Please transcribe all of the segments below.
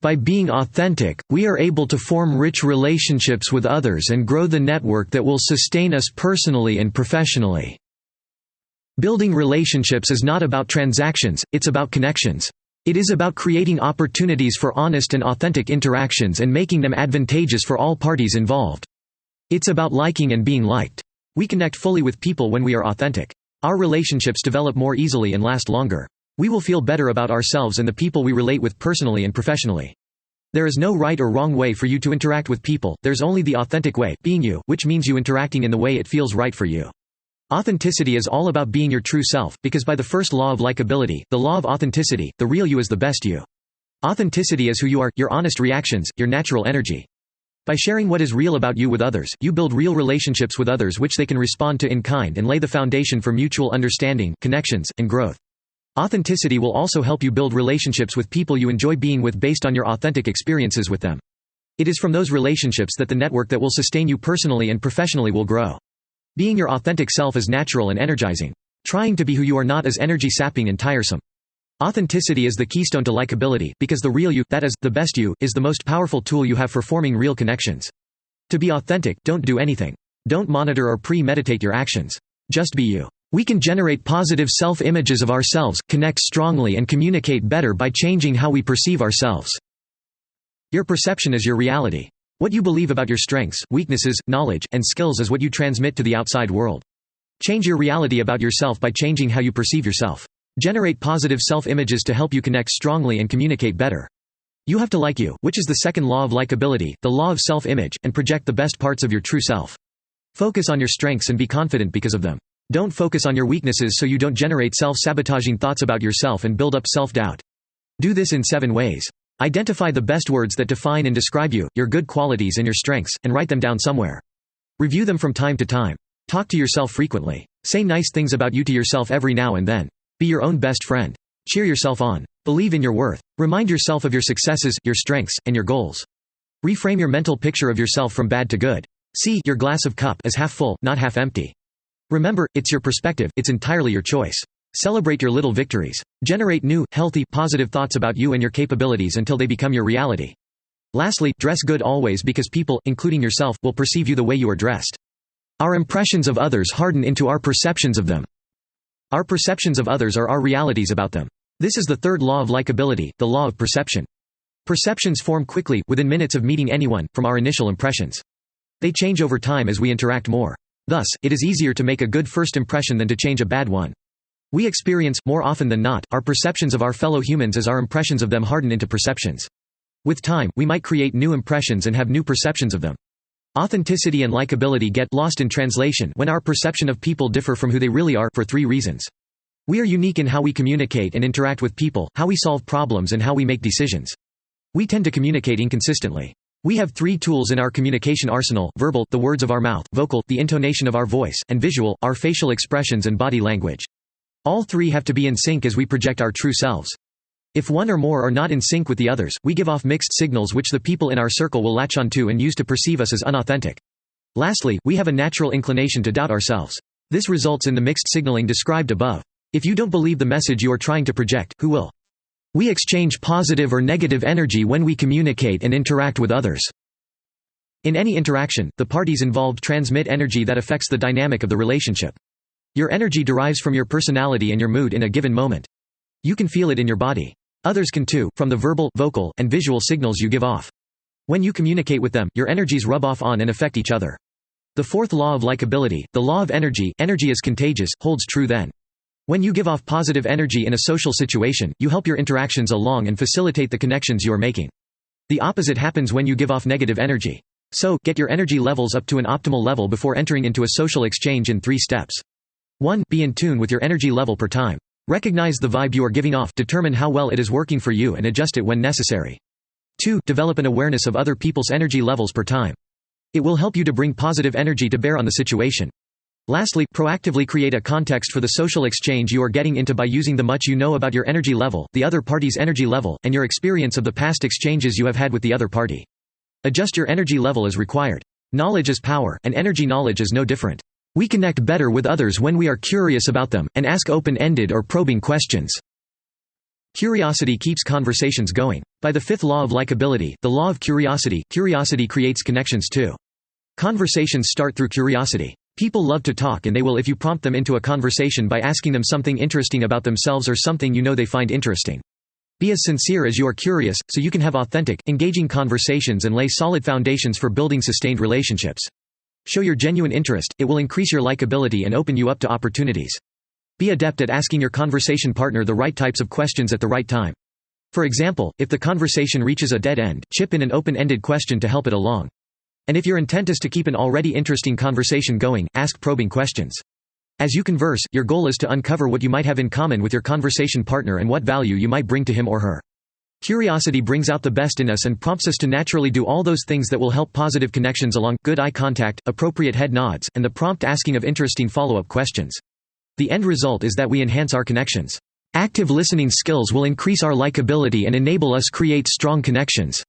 By being authentic, we are able to form rich relationships with others and grow the network that will sustain us personally and professionally. Building relationships is not about transactions, it's about connections. It is about creating opportunities for honest and authentic interactions and making them advantageous for all parties involved. It's about liking and being liked. We connect fully with people when we are authentic. Our relationships develop more easily and last longer. We will feel better about ourselves and the people we relate with personally and professionally. There is no right or wrong way for you to interact with people, there's only the authentic way, being you, which means you interacting in the way it feels right for you. Authenticity is all about being your true self, because by the first law of likability, the law of authenticity, the real you is the best you. Authenticity is who you are, your honest reactions, your natural energy. By sharing what is real about you with others, you build real relationships with others which they can respond to in kind and lay the foundation for mutual understanding, connections, and growth. Authenticity will also help you build relationships with people you enjoy being with based on your authentic experiences with them. It is from those relationships that the network that will sustain you personally and professionally will grow. Being your authentic self is natural and energizing. Trying to be who you are not is energy-sapping and tiresome. Authenticity is the keystone to likability, because the real you, that is, the best you, is the most powerful tool you have for forming real connections. To be authentic, don't do anything. Don't monitor or premeditate your actions. Just be you. We can generate positive self-images of ourselves, connect strongly and communicate better by changing how we perceive ourselves. Your perception is your reality. What you believe about your strengths, weaknesses, knowledge, and skills is what you transmit to the outside world. Change your reality about yourself by changing how you perceive yourself. Generate positive self-images to help you connect strongly and communicate better. You have to like you, which is the second law of likability, the law of self-image, and project the best parts of your true self. Focus on your strengths and be confident because of them. Don't focus on your weaknesses so you don't generate self-sabotaging thoughts about yourself and build up self-doubt. Do this in 7 ways. Identify the best words that define and describe you, your good qualities and your strengths, and write them down somewhere. Review them from time to time. Talk to yourself frequently. Say nice things about you to yourself every now and then. Be your own best friend. Cheer yourself on. Believe in your worth. Remind yourself of your successes, your strengths, and your goals. Reframe your mental picture of yourself from bad to good. See your glass of cup as half full, not half empty. Remember, it's your perspective, it's entirely your choice. Celebrate your little victories. Generate new, healthy, positive thoughts about you and your capabilities until they become your reality. Lastly, dress good always because people, including yourself, will perceive you the way you are dressed. Our impressions of others harden into our perceptions of them. Our perceptions of others are our realities about them. This is the third law of likability, the law of perception. Perceptions form quickly, within minutes of meeting anyone, from our initial impressions. They change over time as we interact more. Thus, it is easier to make a good first impression than to change a bad one. We experience, more often than not, our perceptions of our fellow humans as our impressions of them harden into perceptions. With time, we might create new impressions and have new perceptions of them. Authenticity and likability get lost in translation when our perception of people differ from who they really are, for 3 reasons. We are unique in how we communicate and interact with people, how we solve problems and how we make decisions. We tend to communicate inconsistently. We have 3 tools in our communication arsenal: verbal, the words of our mouth; vocal, the intonation of our voice; and visual, our facial expressions and body language. All 3 have to be in sync as we project our true selves. If one or more are not in sync with the others, we give off mixed signals which the people in our circle will latch onto and use to perceive us as unauthentic. Lastly, we have a natural inclination to doubt ourselves. This results in the mixed signaling described above. If you don't believe the message you are trying to project, who will? We exchange positive or negative energy when we communicate and interact with others. In any interaction, the parties involved transmit energy that affects the dynamic of the relationship. Your energy derives from your personality and your mood in a given moment. You can feel it in your body. Others can too, from the verbal, vocal, and visual signals you give off. When you communicate with them, your energies rub off on and affect each other. The fourth law of likability, the law of energy is contagious, holds true then. When you give off positive energy in a social situation, you help your interactions along and facilitate the connections you are making. The opposite happens when you give off negative energy. So, get your energy levels up to an optimal level before entering into a social exchange in 3 steps. 1. Be in tune with your energy level per time. Recognize the vibe you are giving off, determine how well it is working for you and adjust it when necessary. 2. Develop an awareness of other people's energy levels per time. It will help you to bring positive energy to bear on the situation. Lastly, proactively create a context for the social exchange you are getting into by using the much you know about your energy level, the other party's energy level, and your experience of the past exchanges you have had with the other party. Adjust your energy level as required. Knowledge is power, and energy knowledge is no different. We connect better with others when we are curious about them, and ask open-ended or probing questions. Curiosity keeps conversations going. By the fifth law of likability, the law of curiosity, curiosity creates connections too. Conversations start through curiosity. People love to talk, and they will if you prompt them into a conversation by asking them something interesting about themselves or something you know they find interesting. Be as sincere as you are curious, so you can have authentic, engaging conversations and lay solid foundations for building sustained relationships. Show your genuine interest, it will increase your likability and open you up to opportunities. Be adept at asking your conversation partner the right types of questions at the right time. For example, if the conversation reaches a dead end, chip in an open-ended question to help it along. And if your intent is to keep an already interesting conversation going, ask probing questions. As you converse, your goal is to uncover what you might have in common with your conversation partner and what value you might bring to him or her. Curiosity brings out the best in us and prompts us to naturally do all those things that will help positive connections along: good eye contact, appropriate head nods, and the prompt asking of interesting follow-up questions. The end result is that we enhance our connections. Active listening skills will increase our likability and enable us create strong connections.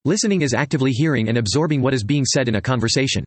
Listening is actively hearing and absorbing what is being said in a conversation.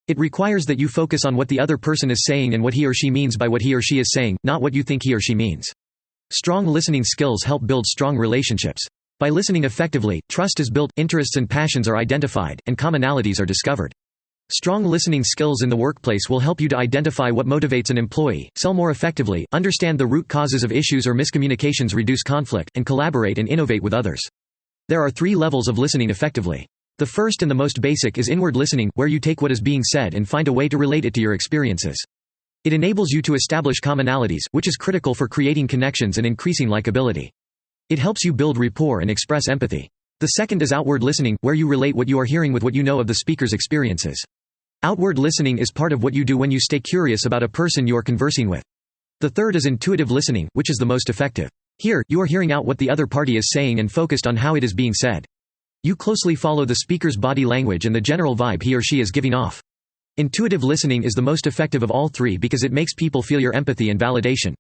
It requires that you focus on what the other person is saying and what he or she means by what he or she is saying, not what you think he or she means. Strong listening skills help build strong relationships. By listening effectively, trust is built, interests and passions are identified, and commonalities are discovered. Strong listening skills in the workplace will help you to identify what motivates an employee, sell more effectively, understand the root causes of issues or miscommunications, reduce conflict, and collaborate and innovate with others. There are 3 levels of listening effectively. The first and the most basic is inward listening, where you take what is being said and find a way to relate it to your experiences. It enables you to establish commonalities, which is critical for creating connections and increasing likability. It helps you build rapport and express empathy. The second is outward listening, where you relate what you are hearing with what you know of the speaker's experiences. Outward listening is part of what you do when you stay curious about a person you are conversing with. The third is intuitive listening, which is the most effective. Here, you are hearing out what the other party is saying and focused on how it is being said. You closely follow the speaker's body language and the general vibe he or she is giving off. Intuitive listening is the most effective of all 3 because it makes people feel your empathy and validation.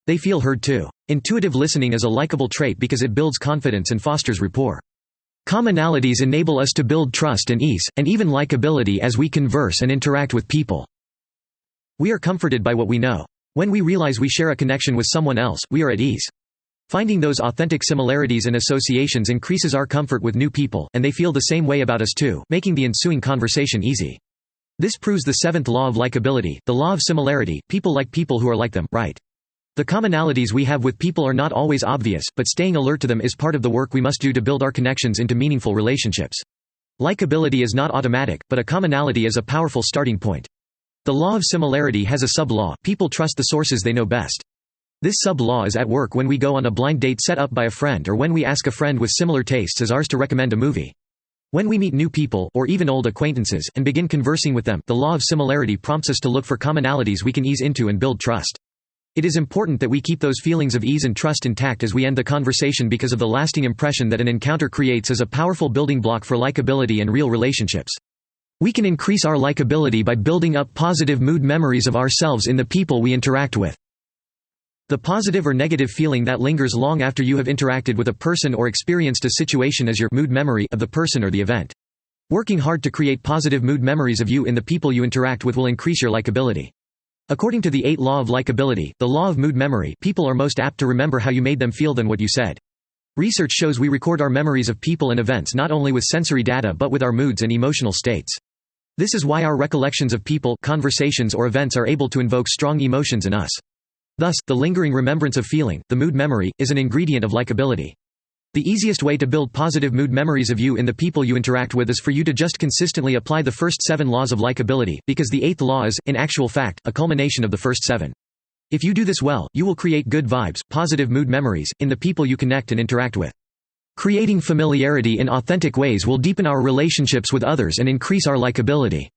They feel heard too. Intuitive listening is a likable trait because it builds confidence and fosters rapport. Commonalities enable us to build trust and ease, and even likability as we converse and interact with people. We are comforted by what we know. When we realize we share a connection with someone else, we are at ease. Finding those authentic similarities and associations increases our comfort with new people, and they feel the same way about us too, making the ensuing conversation easy. This proves the 7th law of likability, the law of similarity: people like people who are like them, right? The commonalities we have with people are not always obvious, but staying alert to them is part of the work we must do to build our connections into meaningful relationships. Likability is not automatic, but a commonality is a powerful starting point. The law of similarity has a sub-law: people trust the sources they know best. This sub-law is at work when we go on a blind date set up by a friend, or when we ask a friend with similar tastes as ours to recommend a movie. When we meet new people, or even old acquaintances, and begin conversing with them, the law of similarity prompts us to look for commonalities we can ease into and build trust. It is important that we keep those feelings of ease and trust intact as we end the conversation, because of the lasting impression that an encounter creates as a powerful building block for likability and real relationships. We can increase our likability by building up positive mood memories of ourselves in the people we interact with. The positive or negative feeling that lingers long after you have interacted with a person or experienced a situation as your mood memory of the person or the event. Working hard to create positive mood memories of you in the people you interact with will increase your likability. According to the 8th law of likability, the law of mood memory, people are most apt to remember how you made them feel than what you said. Research shows we record our memories of people and events not only with sensory data but with our moods and emotional states. This is why our recollections of people, conversations or events are able to invoke strong emotions in us. Thus, the lingering remembrance of feeling, the mood memory, is an ingredient of likability. The easiest way to build positive mood memories of you in the people you interact with is for you to just consistently apply the first 7 laws of likability, because the 8th law is, in actual fact, a culmination of the first 7. If you do this well, you will create good vibes, positive mood memories, in the people you connect and interact with. Creating familiarity in authentic ways will deepen our relationships with others and increase our likability.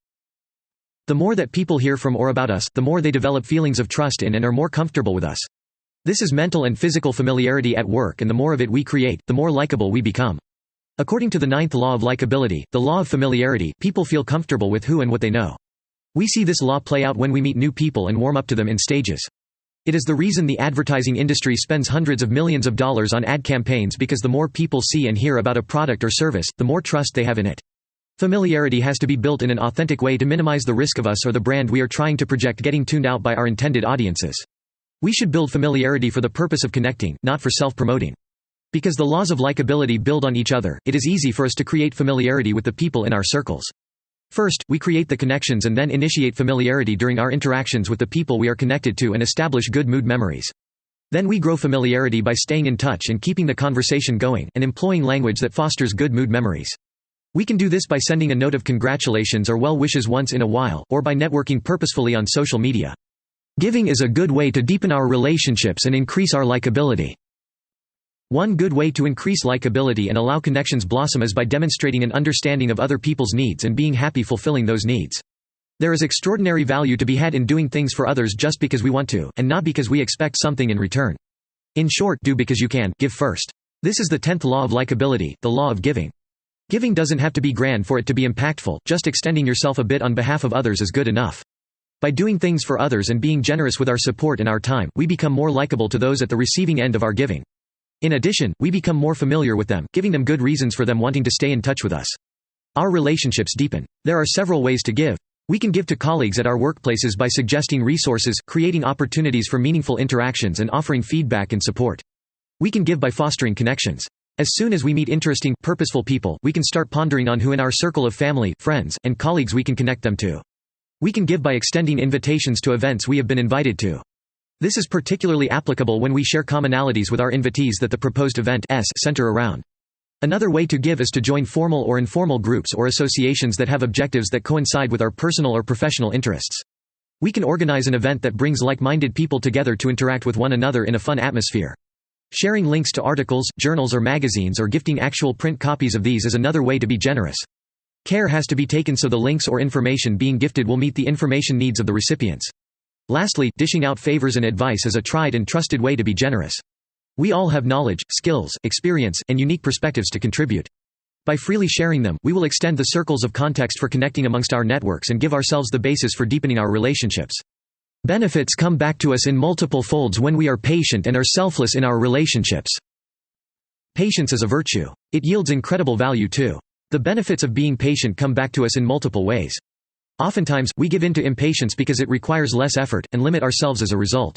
The more that people hear from or about us, the more they develop feelings of trust in and are more comfortable with us. This is mental and physical familiarity at work, and the more of it we create, the more likable we become. According to the 9th law of likability, the law of familiarity, people feel comfortable with who and what they know. We see this law play out when we meet new people and warm up to them in stages. It is the reason the advertising industry spends hundreds of millions of dollars on ad campaigns, because the more people see and hear about a product or service, the more trust they have in it. Familiarity has to be built in an authentic way to minimize the risk of us or the brand we are trying to project getting tuned out by our intended audiences. We should build familiarity for the purpose of connecting, not for self-promoting. Because the laws of likability build on each other, it is easy for us to create familiarity with the people in our circles. First, we create the connections and then initiate familiarity during our interactions with the people we are connected to and establish good mood memories. Then we grow familiarity by staying in touch and keeping the conversation going, and employing language that fosters good mood memories. We can do this by sending a note of congratulations or well wishes once in a while, or by networking purposefully on social media. Giving is a good way to deepen our relationships and increase our likability. One good way to increase likability and allow connections blossom is by demonstrating an understanding of other people's needs and being happy fulfilling those needs. There is extraordinary value to be had in doing things for others just because we want to, and not because we expect something in return. In short, do because you can, give first. This is the 10th law of likability, the law of giving. Giving doesn't have to be grand for it to be impactful, just extending yourself a bit on behalf of others is good enough. By doing things for others and being generous with our support and our time, we become more likable to those at the receiving end of our giving. In addition, we become more familiar with them, giving them good reasons for them wanting to stay in touch with us. Our relationships deepen. There are several ways to give. We can give to colleagues at our workplaces by suggesting resources, creating opportunities for meaningful interactions, and offering feedback and support. We can give by fostering connections. As soon as we meet interesting, purposeful people, we can start pondering on who in our circle of family, friends, and colleagues we can connect them to. We can give by extending invitations to events we have been invited to. This is particularly applicable when we share commonalities with our invitees that the proposed events center around. Another way to give is to join formal or informal groups or associations that have objectives that coincide with our personal or professional interests. We can organize an event that brings like-minded people together to interact with one another in a fun atmosphere. Sharing links to articles, journals or magazines or gifting actual print copies of these is another way to be generous. Care has to be taken so the links or information being gifted will meet the information needs of the recipients. Lastly, dishing out favors and advice is a tried and trusted way to be generous. We all have knowledge, skills, experience, and unique perspectives to contribute. By freely sharing them, we will extend the circles of context for connecting amongst our networks and give ourselves the basis for deepening our relationships. Benefits come back to us in multiple folds when we are patient and are selfless in our relationships. Patience is a virtue. It yields incredible value too. The benefits of being patient come back to us in multiple ways. Oftentimes, we give in to impatience because it requires less effort, and limit ourselves as a result.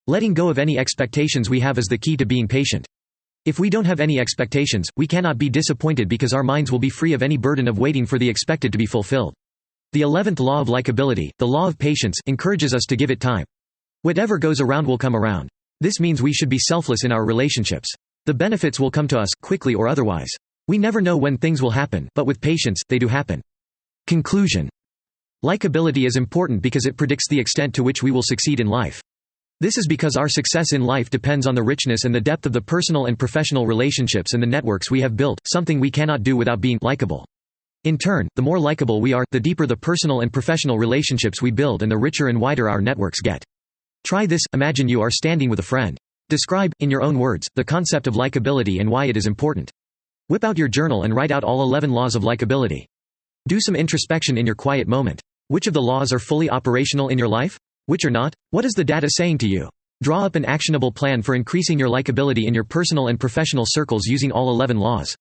Letting go of any expectations we have is the key to being patient. If we don't have any expectations, we cannot be disappointed because our minds will be free of any burden of waiting for the expected to be fulfilled. The 11th law of likability, the law of patience, encourages us to give it time. Whatever goes around will come around. This means we should be selfless in our relationships. The benefits will come to us, quickly or otherwise. We never know when things will happen, but with patience, they do happen. Conclusion. Likability is important because it predicts the extent to which we will succeed in life. This is because our success in life depends on the richness and the depth of the personal and professional relationships and the networks we have built, something we cannot do without being likable. In turn, the more likable we are, the deeper the personal and professional relationships we build and the richer and wider our networks get. Try this. Imagine you are standing with a friend. Describe, in your own words, the concept of likability and why it is important. Whip out your journal and write out all 11 laws of likability. Do some introspection in your quiet moment. Which of the laws are fully operational in your life? Which are not? What is the data saying to you? Draw up an actionable plan for increasing your likability in your personal and professional circles using all 11 laws.